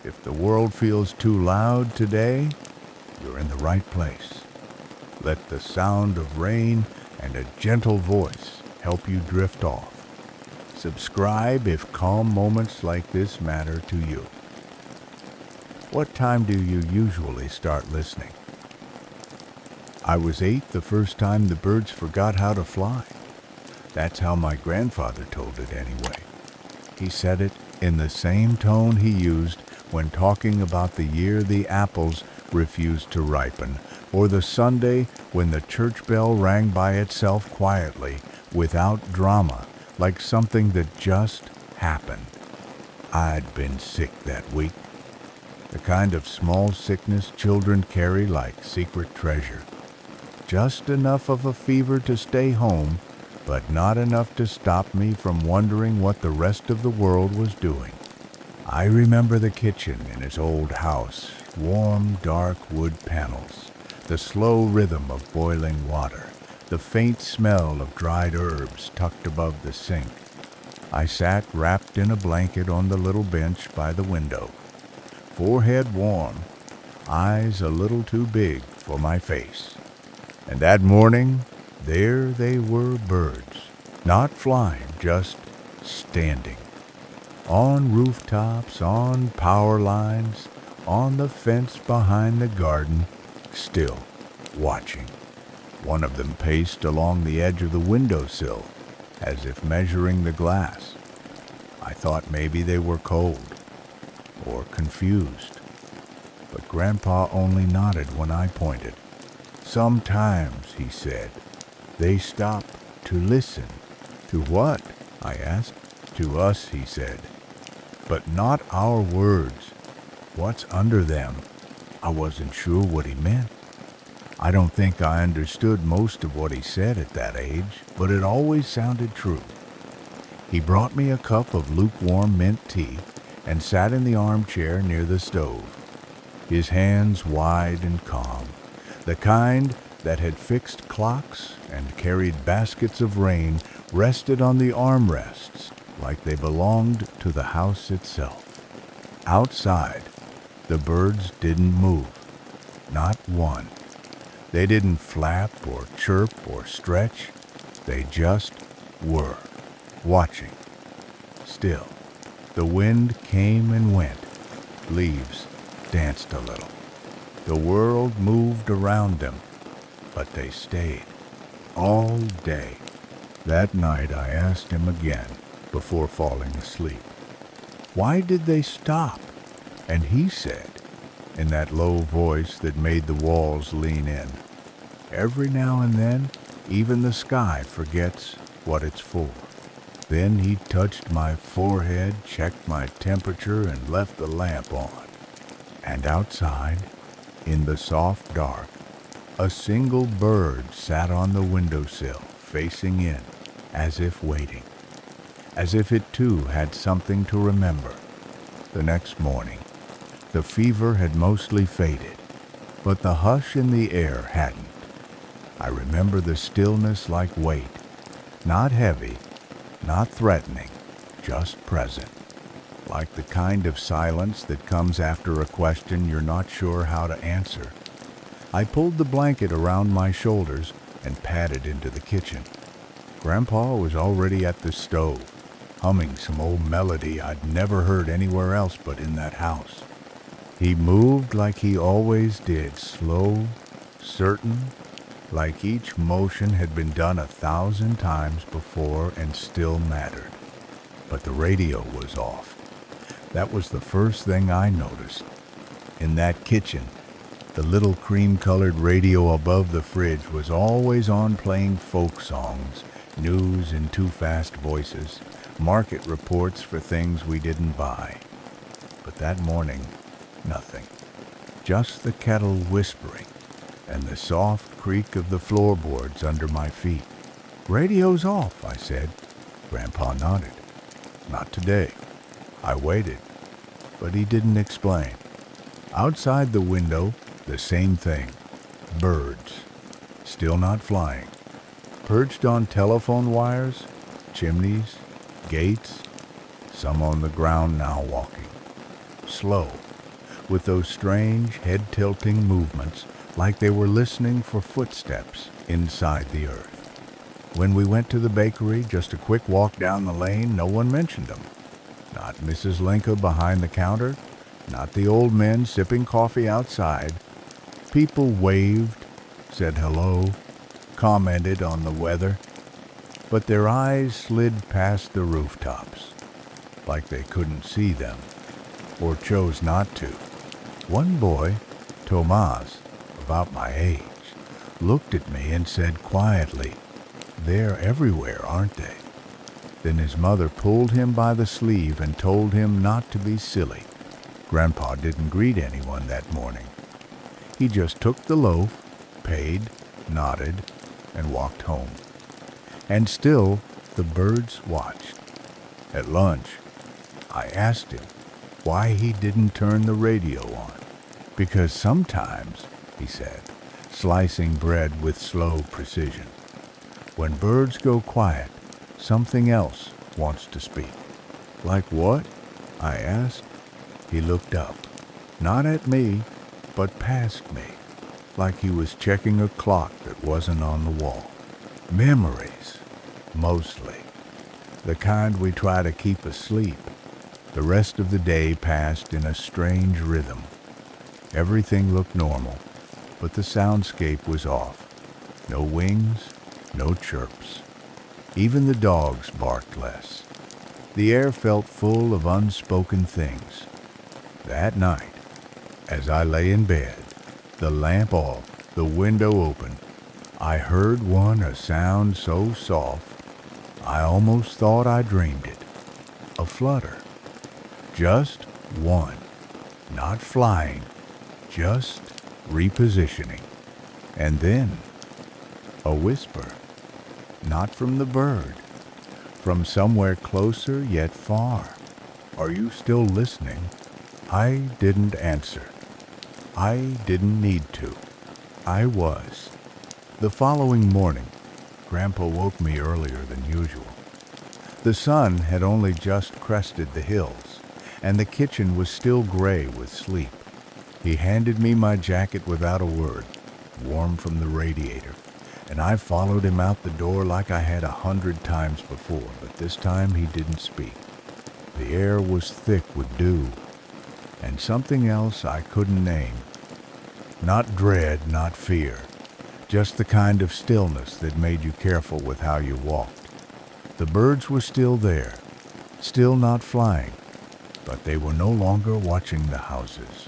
If the world feels too loud today, you're in the right place. Let the sound of rain and a gentle voice help you drift off. Subscribe if calm moments like this matter to you. What time do you usually start listening? I was 8 the first time the birds forgot how to fly. That's how my grandfather told it anyway. He said it in the same tone he used when talking about the year the apples refused to ripen, or the Sunday when the church bell rang by itself quietly, without drama, like something that just happened. I'd been sick that week. The kind of small sickness children carry like secret treasure. Just enough of a fever to stay home, but not enough to stop me from wondering what the rest of the world was doing. I remember the kitchen in his old house, warm, dark wood panels, the slow rhythm of boiling water, the faint smell of dried herbs tucked above the sink. I sat wrapped in a blanket on the little bench by the window, forehead warm, eyes a little too big for my face. And that morning, there they were, birds, not flying, just standing. On rooftops, on power lines, on the fence behind the garden, still watching. One of them paced along the edge of the windowsill, as if measuring the glass. I thought maybe they were cold, or confused. But Grandpa only nodded when I pointed. Sometimes, he said, they stop to listen. To what? I asked. To us, he said. But not our words. What's under them? I wasn't sure what he meant. I don't think I understood most of what he said at that age, but it always sounded true. He brought me a cup of lukewarm mint tea and sat in the armchair near the stove, his hands wide and calm, the kind that had fixed clocks and carried baskets of rain rested on the armrests like they belonged to the house itself. Outside, the birds didn't move, not one. They didn't flap or chirp or stretch. They just were, watching. Still, the wind came and went. Leaves danced a little. The world moved around them, but they stayed all day. That night I asked him again before falling asleep, why did they stop? And he said, in that low voice that made the walls lean in, every now and then, even the sky forgets what it's for. Then he touched my forehead, checked my temperature, and left the lamp on. And outside, in the soft dark, a single bird sat on the windowsill, facing in, as if waiting, as if it too had something to remember. The next morning, the fever had mostly faded, but the hush in the air hadn't. I remember the stillness like weight, not heavy, not threatening, just present, like the kind of silence that comes after a question you're not sure how to answer. I pulled the blanket around my shoulders and padded into the kitchen. Grandpa was already at the stove, humming some old melody I'd never heard anywhere else but in that house. He moved like he always did, slow, certain, like each motion had been done 1,000 times before and still mattered. But the radio was off. That was the first thing I noticed. In that kitchen, the little cream-colored radio above the fridge was always on playing folk songs, news in too fast voices, market reports for things we didn't buy. But that morning, nothing. Just the kettle whispering and the soft creak of the floorboards under my feet. "Radio's off," I said. Grandpa nodded. "Not today." I waited, but he didn't explain. Outside the window, the same thing. Birds, still not flying. Perched on telephone wires, chimneys, gates, some on the ground now walking. Slow, with those strange head-tilting movements like they were listening for footsteps inside the earth. When we went to the bakery, just a quick walk down the lane, no one mentioned them. Not Mrs. Linka behind the counter, not the old men sipping coffee outside. People waved, said hello, commented on the weather, but their eyes slid past the rooftops, like they couldn't see them, or chose not to. One boy, Tomas, about my age, looked at me and said quietly, "They're everywhere, aren't they?" Then his mother pulled him by the sleeve and told him not to be silly. Grandpa didn't greet anyone that morning. He just took the loaf, paid, nodded, and walked home. And still, the birds watched. At lunch, I asked him why he didn't turn the radio on. "Because sometimes," he said, slicing bread with slow precision, "when birds go quiet, something else wants to speak." "Like what?" I asked. He looked up, not at me, but past me, like he was checking a clock that wasn't on the wall. "Memories, mostly. The kind we try to keep asleep." The rest of the day passed in a strange rhythm. Everything looked normal, but the soundscape was off. No wings, no chirps. Even the dogs barked less. The air felt full of unspoken things. That night, as I lay in bed, the lamp off, the window open, I heard a sound so soft, I almost thought I dreamed it. A flutter. Just one. Not flying, just repositioning. And then, a whisper. Not from the bird, from somewhere closer yet far. "Are you still listening?" I didn't answer. I didn't need to. I was. The following morning, Grandpa woke me earlier than usual. The sun had only just crested the hills, and the kitchen was still gray with sleep. He handed me my jacket without a word, warm from the radiator, and I followed him out the door like I had 100 times before, but this time he didn't speak. The air was thick with dew, and something else I couldn't name. Not dread, not fear, just the kind of stillness that made you careful with how you walked. The birds were still there, still not flying, but they were no longer watching the houses.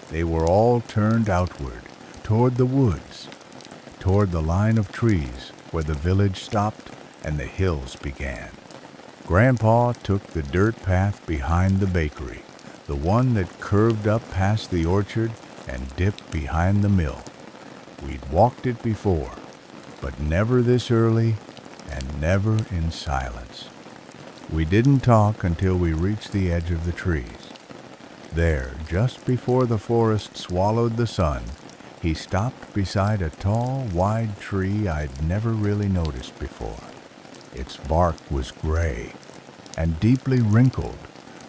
They were all turned outward, toward the woods, toward the line of trees where the village stopped and the hills began. Grandpa took the dirt path behind the bakery, the one that curved up past the orchard and dipped behind the mill. We'd walked it before, but never this early and never in silence. We didn't talk until we reached the edge of the trees. There, just before the forest swallowed the sun, he stopped beside a tall, wide tree I'd never really noticed before. Its bark was gray and deeply wrinkled,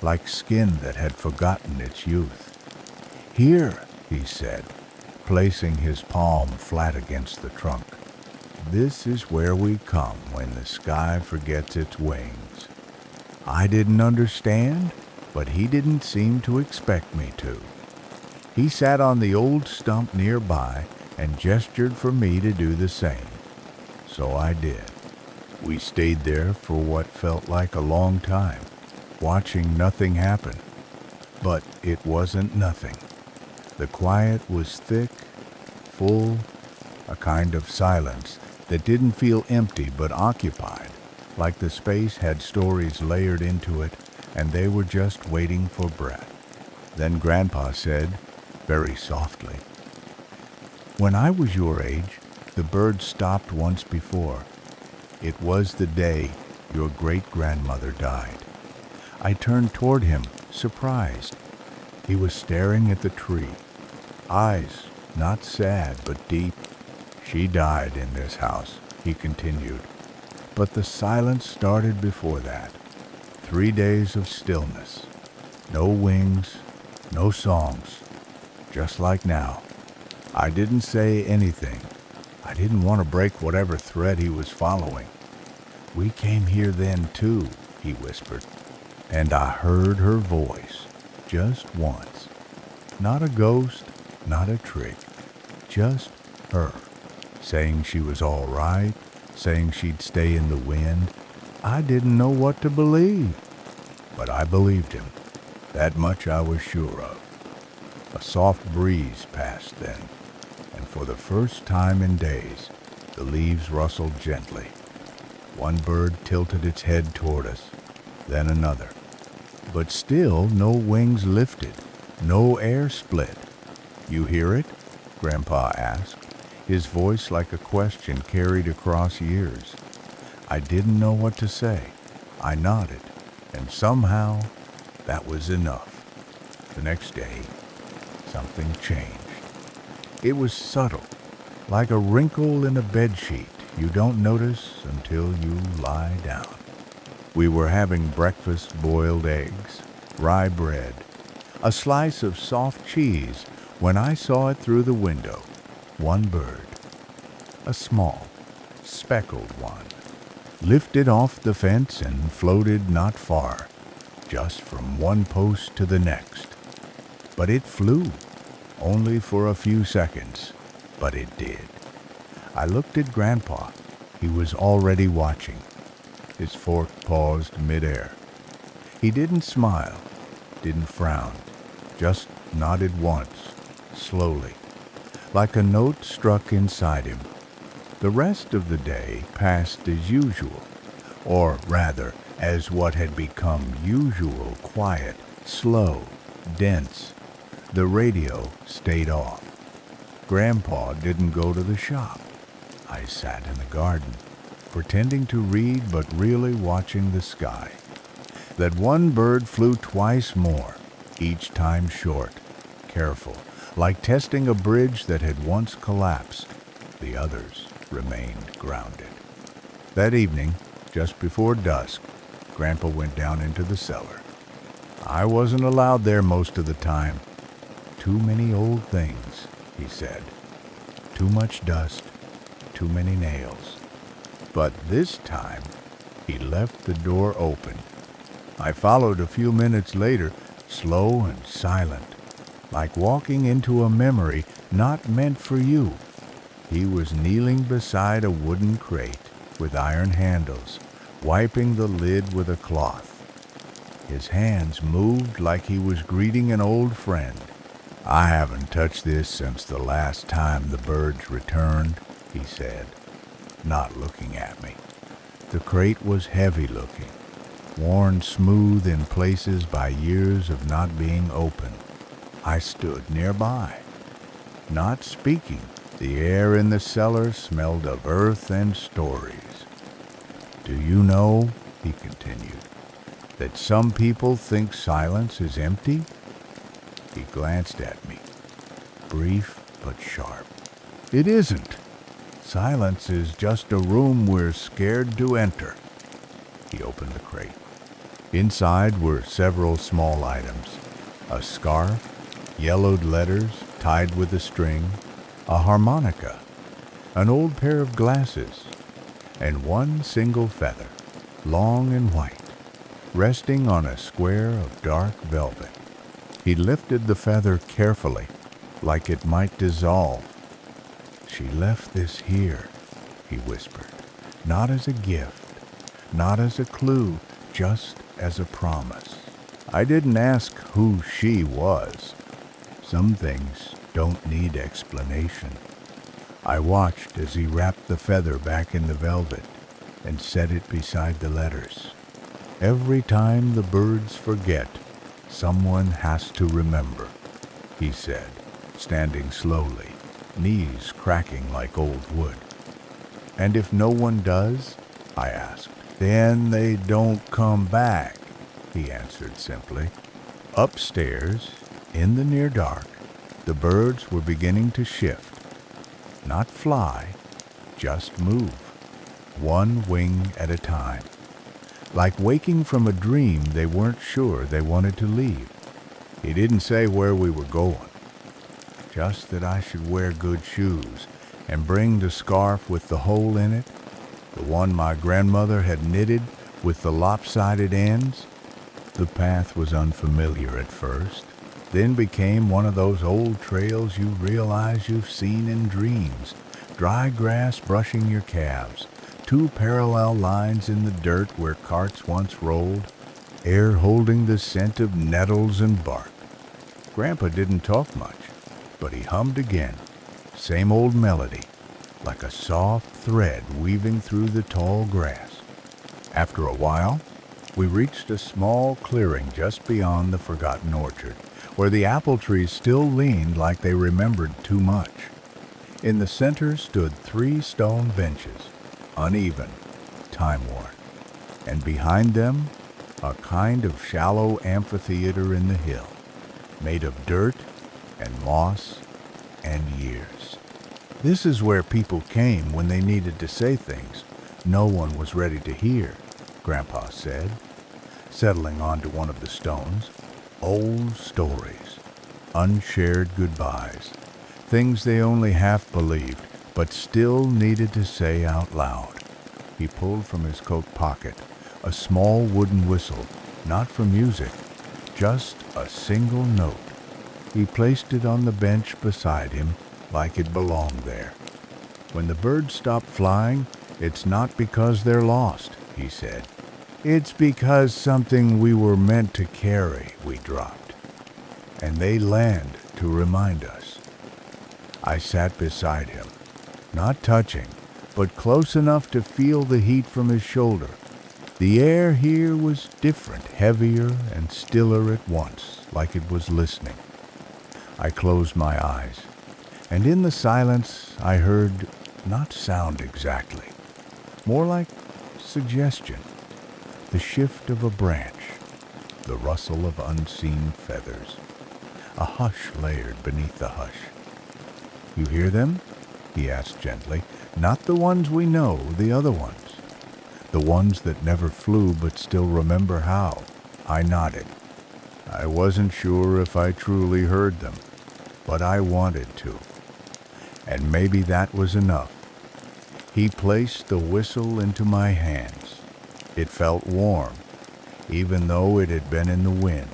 like skin that had forgotten its youth. "Here," he said, placing his palm flat against the trunk. "This is where we come when the sky forgets its wings." I didn't understand, but he didn't seem to expect me to. He sat on the old stump nearby and gestured for me to do the same. So I did. We stayed there for what felt like a long time, watching nothing happen. But it wasn't nothing. The quiet was thick, full, a kind of silence that didn't feel empty but occupied, like the space had stories layered into it and they were just waiting for breath. Then Grandpa said, very softly, "When I was your age, the birds stopped once before. It was the day your great-grandmother died." I turned toward him, surprised. He was staring at the tree, eyes not sad but deep. "She died in this house," he continued. But the silence started before that. 3 days of stillness. No wings, No songs, just like now. I didn't say anything. I didn't want to break whatever thread he was following. We came here then too, he whispered, and I heard her voice, just once. Not a ghost, not a trick, just her, saying she was all right, saying she'd stay in the wind. I didn't know what to believe, but I believed him. That much I was sure of. A soft breeze passed then, and for the first time in days, the leaves rustled gently. One bird tilted its head toward us, then another. But still no wings lifted, no air split. You hear it? Grandpa asked, his voice like a question carried across years. I didn't know what to say. I nodded, and somehow that was enough. The next day, something changed. It was subtle, like a wrinkle in a bedsheet you don't notice until you lie down. We were having breakfast, boiled eggs, rye bread, a slice of soft cheese when I saw it through the window. One bird, a small, speckled one, lifted off the fence and floated not far, just from one post to the next. But it flew, only for a few seconds, but it did. I looked at Grandpa. He was already watching. His fork paused midair. He didn't smile, didn't frown, just nodded once, slowly, like a note struck inside him. The rest of the day passed as usual, or rather, as what had become usual, quiet, slow, dense. The radio stayed off. Grandpa didn't go to the shop. I sat in the garden, pretending to read but really watching the sky. That one bird flew twice more, each time short, careful, like testing a bridge that had once collapsed. The others remained grounded. That evening, just before dusk, Grandpa went down into the cellar. I wasn't allowed there most of the time. Too many old things, he said. Too much dust, too many nails. But this time, he left the door open. I followed a few minutes later, slow and silent, like walking into a memory not meant for you. He was kneeling beside a wooden crate with iron handles, wiping the lid with a cloth. His hands moved like he was greeting an old friend. I haven't touched this since the last time the birds returned, he said, not looking at me. The crate was heavy-looking, worn smooth in places by years of not being opened. I stood nearby, not speaking. The air in the cellar smelled of earth and stories. Do you know, he continued, that some people think silence is empty? He glanced at me, brief but sharp. It isn't. Silence is just a room we're scared to enter. He opened the crate. Inside were several small items. A scarf, yellowed letters tied with a string, a harmonica, an old pair of glasses, and one single feather, long and white, resting on a square of dark velvet. He lifted the feather carefully, like it might dissolve. She left this here, he whispered, not as a gift, not as a clue, just as a promise. I didn't ask who she was. Some things don't need explanation. I watched as he wrapped the feather back in the velvet and set it beside the letters. Every time the birds forget, someone has to remember, he said, standing slowly, knees cracking like old wood. And if no one does? I asked. Then they don't come back, he answered simply. Upstairs, in the near dark, the birds were beginning to shift. Not fly, just move, one wing at a time. Like waking from a dream they weren't sure they wanted to leave. He didn't say where we were going, just that I should wear good shoes and bring the scarf with the hole in it, the one my grandmother had knitted with the lopsided ends. The path was unfamiliar at first, then became one of those old trails you realize you've seen in dreams. Dry grass brushing your calves, two parallel lines in the dirt where carts once rolled, air holding the scent of nettles and bark. Grandpa didn't talk much, but he hummed again, same old melody, like a soft thread weaving through the tall grass. After a while, we reached a small clearing just beyond the forgotten orchard, where the apple trees still leaned like they remembered too much. In the center stood 3 stone benches, uneven, time-worn, and behind them, a kind of shallow amphitheater in the hill, made of dirt and moss and years. This is where people came when they needed to say things no one was ready to hear, Grandpa said, settling onto one of the stones. Old stories, unshared goodbyes, things they only half believed, but still needed to say out loud. He pulled from his coat pocket a small wooden whistle, not for music, just a single note. He placed it on the bench beside him like it belonged there. When the birds stop flying, it's not because they're lost, he said. It's because something we were meant to carry we dropped, and they land to remind us. I sat beside him, not touching, but close enough to feel the heat from his shoulder. The air here was different, heavier and stiller at once, like it was listening. I closed my eyes, and in the silence I heard not sound exactly, more like suggestion. The shift of a branch, the rustle of unseen feathers, a hush layered beneath the hush. You hear them? He asked gently. Not the ones we know, the other ones. The ones that never flew but still remember how. I nodded. I wasn't sure if I truly heard them, but I wanted to. And maybe that was enough. He placed the whistle into my hands. It felt warm, even though it had been in the wind.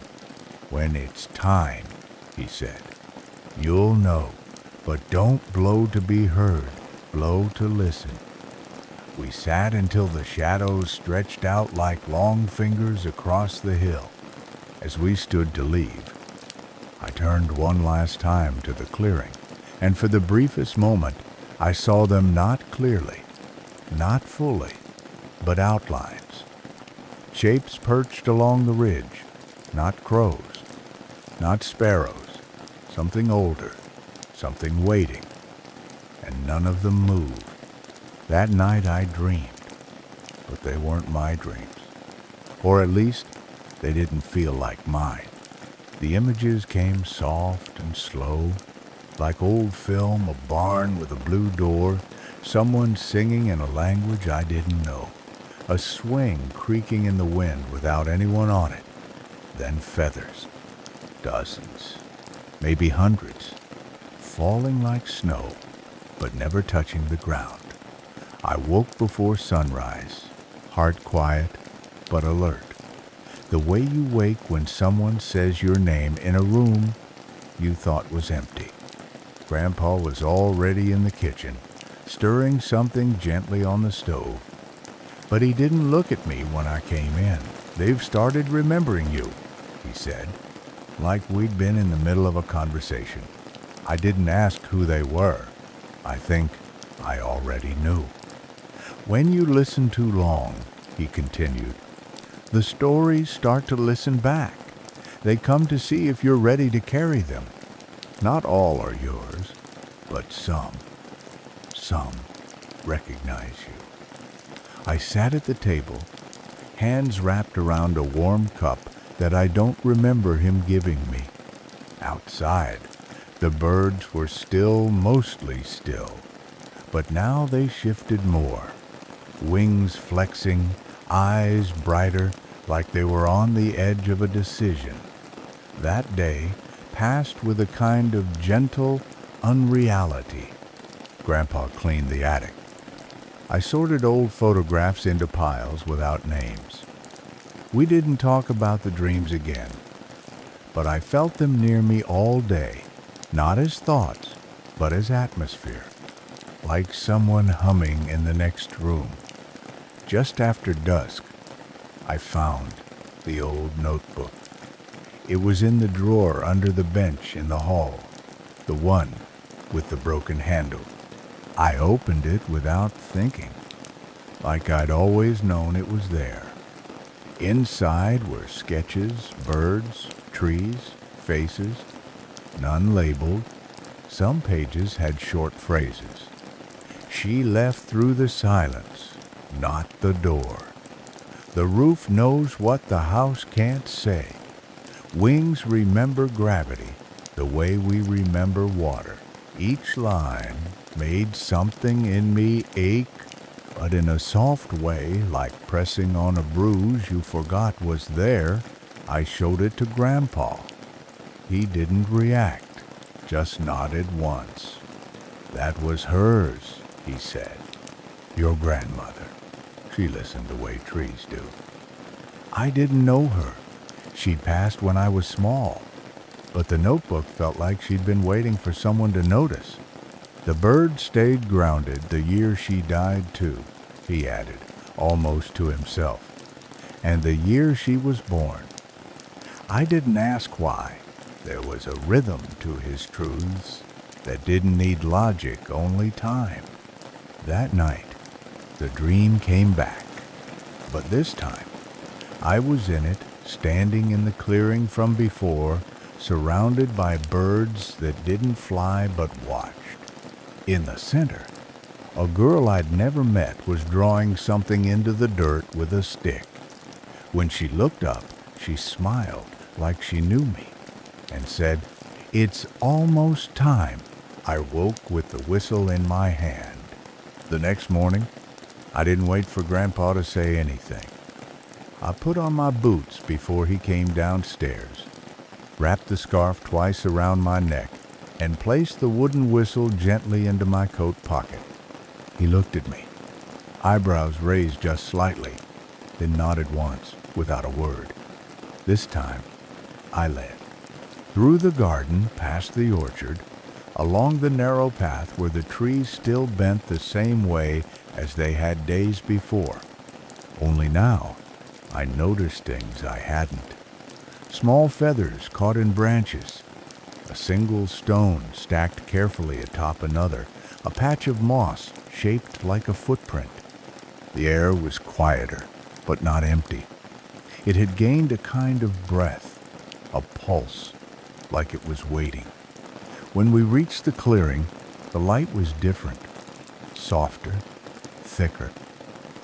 When it's time, he said, you'll know, but don't blow to be heard, blow to listen. We sat until the shadows stretched out like long fingers across the hill. As we stood to leave, I turned one last time to the clearing, and for the briefest moment, I saw them not clearly, not fully, but outlines. Shapes perched along the ridge, not crows, not sparrows, something older, something waiting, and none of them moved. That night I dreamed, but they weren't my dreams, or at least they didn't feel like mine. The images came soft and slow, like old film, a barn with a blue door, someone singing in a language I didn't know. A swing creaking in the wind without anyone on it. Then feathers. Dozens. Maybe hundreds. Falling like snow, but never touching the ground. I woke before sunrise, heart quiet, but alert. The way you wake when someone says your name in a room you thought was empty. Grandpa was already in the kitchen, stirring something gently on the stove. But he didn't look at me when I came in. They've started remembering you, he said, like we'd been in the middle of a conversation. I didn't ask who they were. I think I already knew. When you listen too long, he continued, the stories start to listen back. They come to see if you're ready to carry them. Not all are yours, but some recognize you. I sat at the table, hands wrapped around a warm cup that I don't remember him giving me. Outside, the birds were still, mostly still, but now they shifted more, wings flexing, eyes brighter, like they were on the edge of a decision. That day passed with a kind of gentle unreality. Grandpa cleaned the attic. I sorted old photographs into piles without names. We didn't talk about the dreams again, but I felt them near me all day, not as thoughts, but as atmosphere, like someone humming in the next room. Just after dusk, I found the old notebook. It was in the drawer under the bench in the hall, the one with the broken handle. I opened it without thinking, like I'd always known it was there. Inside were sketches, birds, trees, faces, none labeled. Some pages had short phrases. She left through the silence, not the door. The roof knows what the house can't say. Wings remember gravity the way we remember water. Each line made something in me ache, but in a soft way, like pressing on a bruise you forgot was there. I showed it to Grandpa. He didn't react, just nodded once. That was hers, he said. Your grandmother. She listened the way trees do. I didn't know her. She'd passed when I was small, but the notebook felt like she'd been waiting for someone to notice. The bird stayed grounded the year she died too, he added, almost to himself, and the year she was born. I didn't ask why. There was a rhythm to his truths that didn't need logic, only time. That night, the dream came back, but this time, I was in it, standing in the clearing from before, surrounded by birds that didn't fly but watched. In the center, a girl I'd never met was drawing something into the dirt with a stick. When she looked up, she smiled like she knew me and said, "It's almost time." I woke with the whistle in my hand. The next morning, I didn't wait for Grandpa to say anything. I put on my boots before he came downstairs, wrapped the scarf twice around my neck, and placed the wooden whistle gently into my coat pocket. He looked at me, eyebrows raised just slightly, then nodded once without a word. This time, I led. Through the garden, past the orchard, along the narrow path where the trees still bent the same way as they had days before. Only now, I noticed things I hadn't. Small feathers caught in branches, a single stone stacked carefully atop another, a patch of moss shaped like a footprint. The air was quieter, but not empty. It had gained a kind of breath, a pulse, like it was waiting. When we reached the clearing, the light was different, softer, thicker,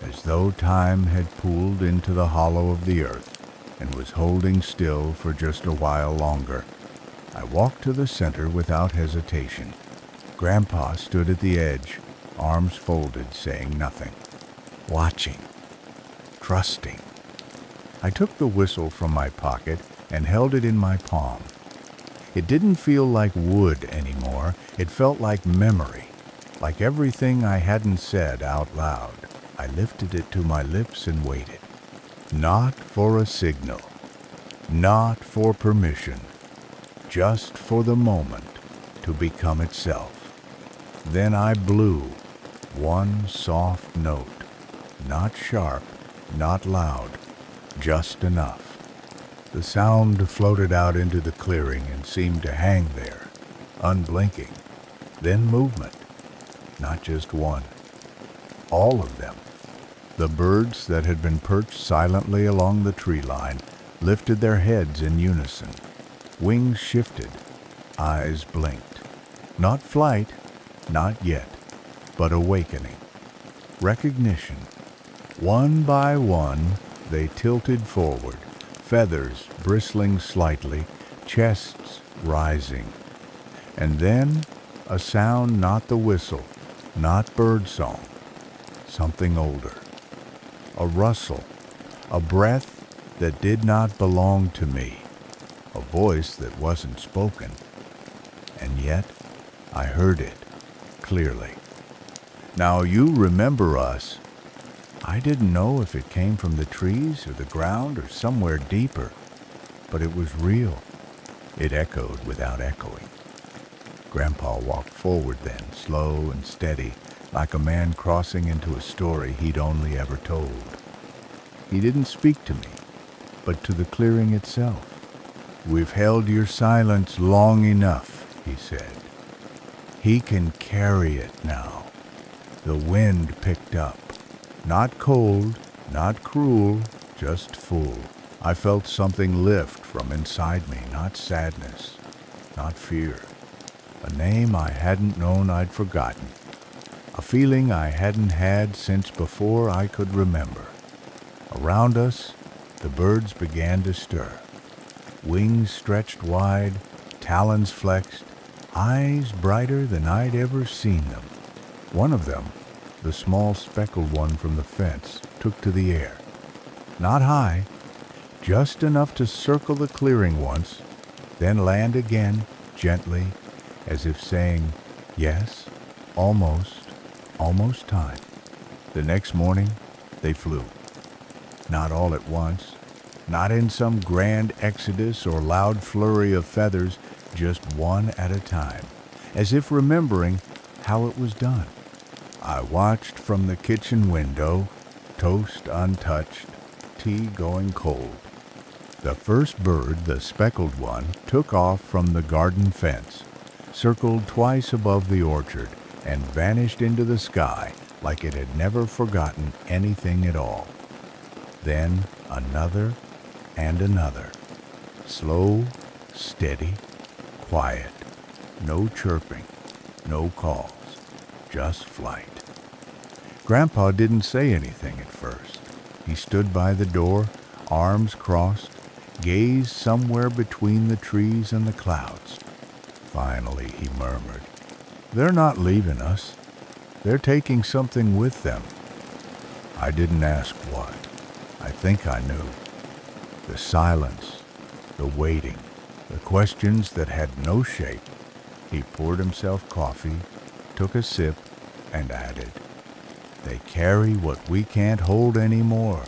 as though time had pooled into the hollow of the earth and was holding still for just a while longer. I walked to the center without hesitation. Grandpa stood at the edge, arms folded, saying nothing, watching, trusting. I took the whistle from my pocket and held it in my palm. It didn't feel like wood anymore. It felt like memory, like everything I hadn't said out loud. I lifted it to my lips and waited. Not for a signal, not for permission, just for the moment to become itself. Then I blew one soft note, not sharp, not loud, just enough. The sound floated out into the clearing and seemed to hang there, unblinking. Then movement, not just one, all of them. The birds that had been perched silently along the tree line lifted their heads in unison. Wings shifted, eyes blinked. Not flight, not yet, but awakening. Recognition. One by one, they tilted forward, feathers bristling slightly, chests rising. And then a sound not the whistle, not bird song, something older. A rustle, a breath that did not belong to me. a voice that wasn't spoken, and yet I heard it clearly. Now you remember us. I didn't know if it came from the trees or the ground or somewhere deeper, but it was real. It echoed without echoing. Grandpa walked forward then, slow and steady, like a man crossing into a story he'd only ever told. He didn't speak to me, but to the clearing itself. "We've held your silence long enough," he said. "He can carry it now." The wind picked up. Not cold, not cruel, just full. I felt something lift from inside me, not sadness, not fear. A name I hadn't known I'd forgotten. A feeling I hadn't had since before I could remember. Around us, the birds began to stir. Wings stretched wide, talons flexed, eyes brighter than I'd ever seen them. One of them, the small speckled one from the fence, took to the air. Not high, just enough to circle the clearing once, then land again, gently, as if saying, "Yes, almost time." The next morning, they flew. Not all at once, not in some grand exodus or loud flurry of feathers, just one at a time, as if remembering how it was done. I watched from the kitchen window, toast untouched, tea going cold. The first bird, the speckled one, took off from the garden fence, circled twice above the orchard, and vanished into the sky like it had never forgotten anything at all. Then another and another. Slow, steady, quiet. No chirping, no calls, just flight. Grandpa didn't say anything at first. He stood by the door, arms crossed, gazed somewhere between the trees and the clouds. Finally, he murmured, "They're not leaving us. They're taking something with them." I didn't ask what. I think I knew. The silence, the waiting, the questions that had no shape. He poured himself coffee, took a sip, and added, "They carry what we can't hold anymore.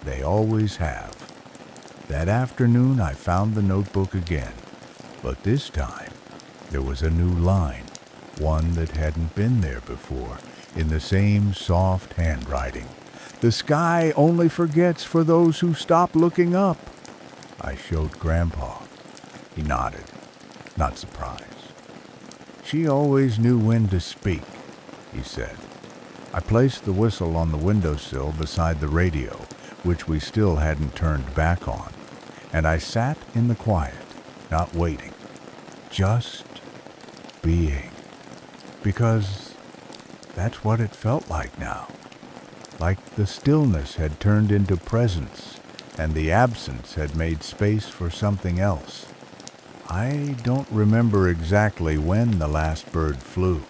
They always have." That afternoon I found the notebook again, but this time there was a new line, one that hadn't been there before, in the same soft handwriting. "The sky only forgets for those who stop looking up." I showed Grandpa. He nodded, not surprised. "She always knew when to speak," he said. I placed the whistle on the windowsill beside the radio, which we still hadn't turned back on, and I sat in the quiet, not waiting, just being, because that's what it felt like now. Like the stillness had turned into presence, and the absence had made space for something else. I don't remember exactly when the last bird flew.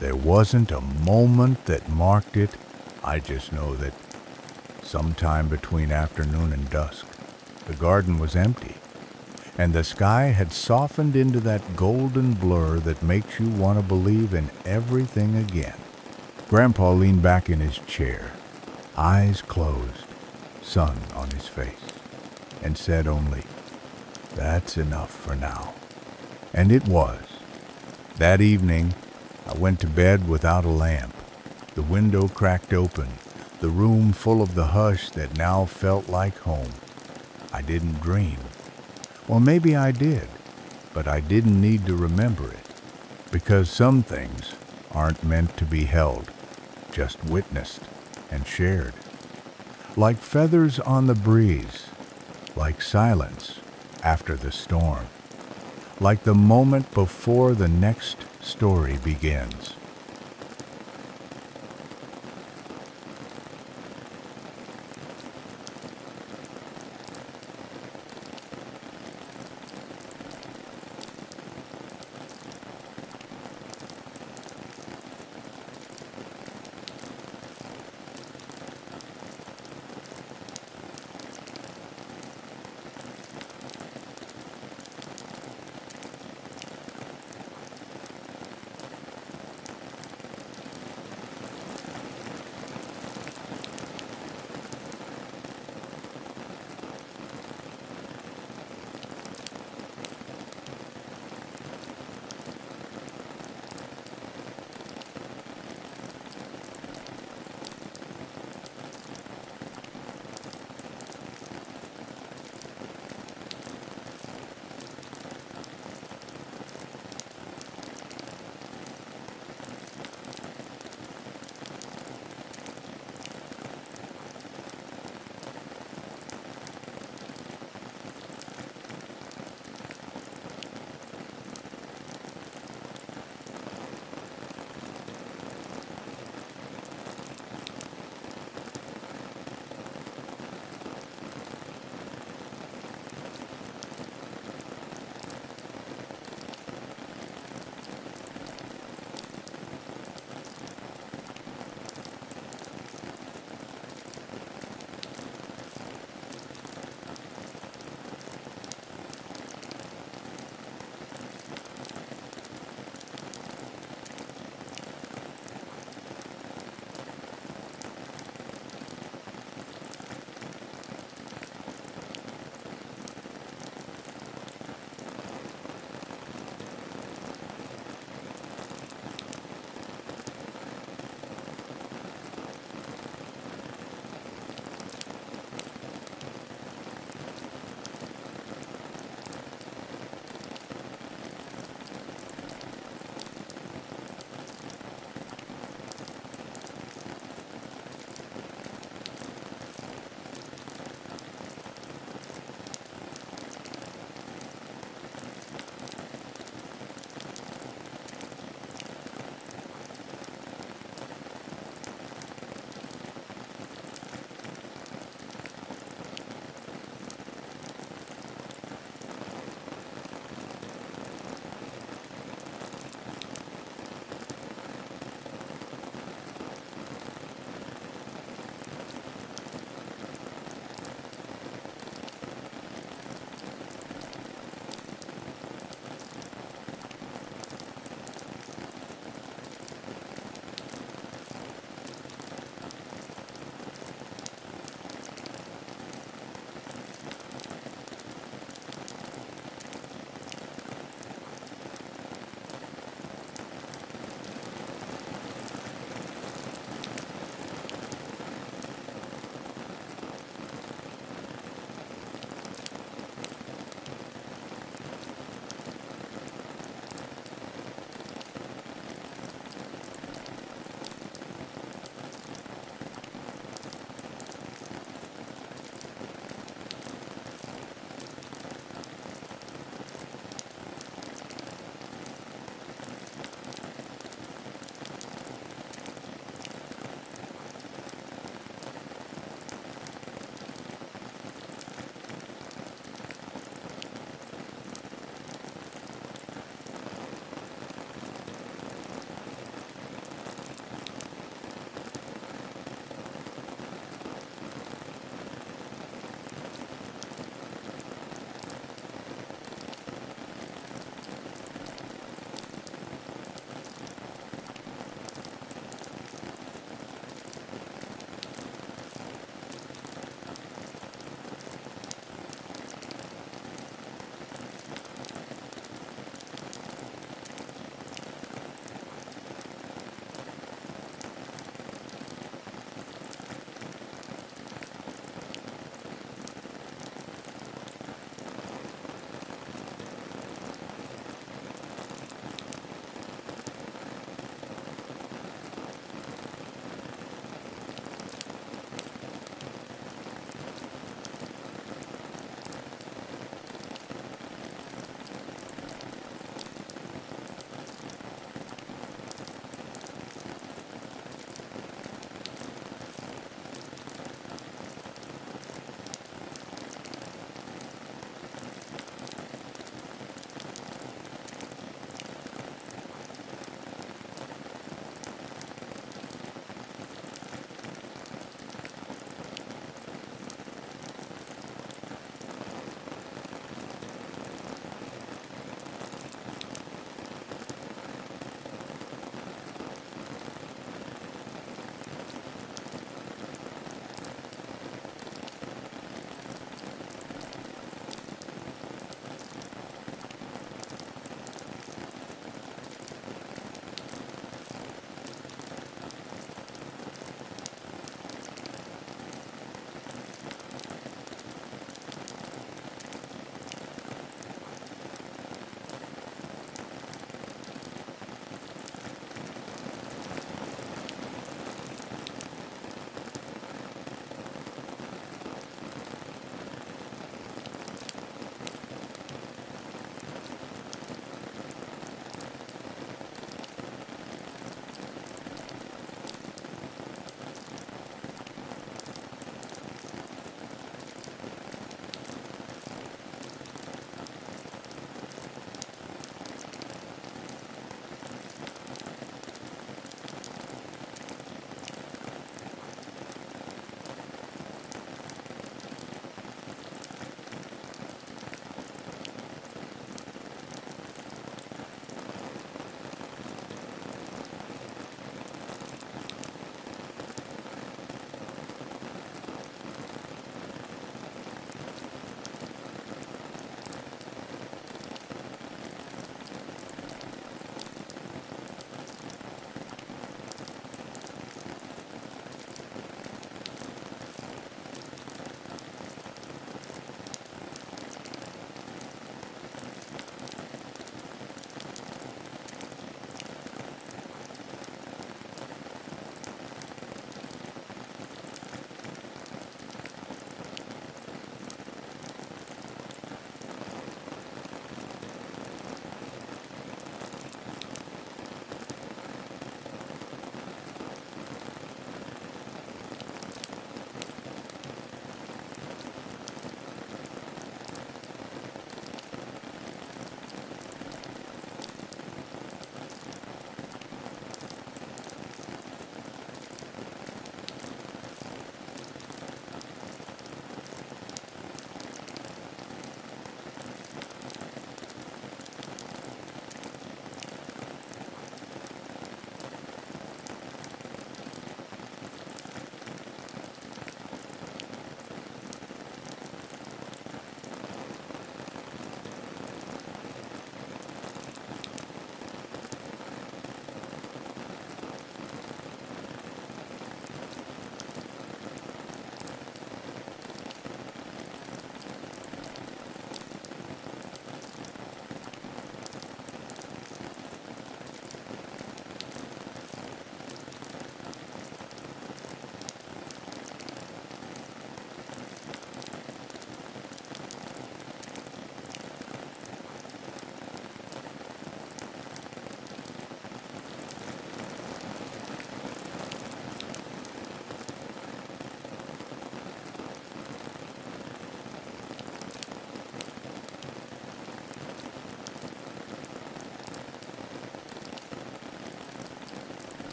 There wasn't a moment that marked it. I just know that sometime between afternoon and dusk, the garden was empty, and the sky had softened into that golden blur that makes you want to believe in everything again. Grandpa leaned back in his chair, eyes closed, sun on his face, and said only, "That's enough for now." And it was. That evening, I went to bed without a lamp, the window cracked open, the room full of the hush that now felt like home. I didn't dream. Or maybe I did, but I didn't need to remember it, because some things aren't meant to be held, just witnessed and shared. Like feathers on the breeze, like silence after the storm, like the moment before the next story begins.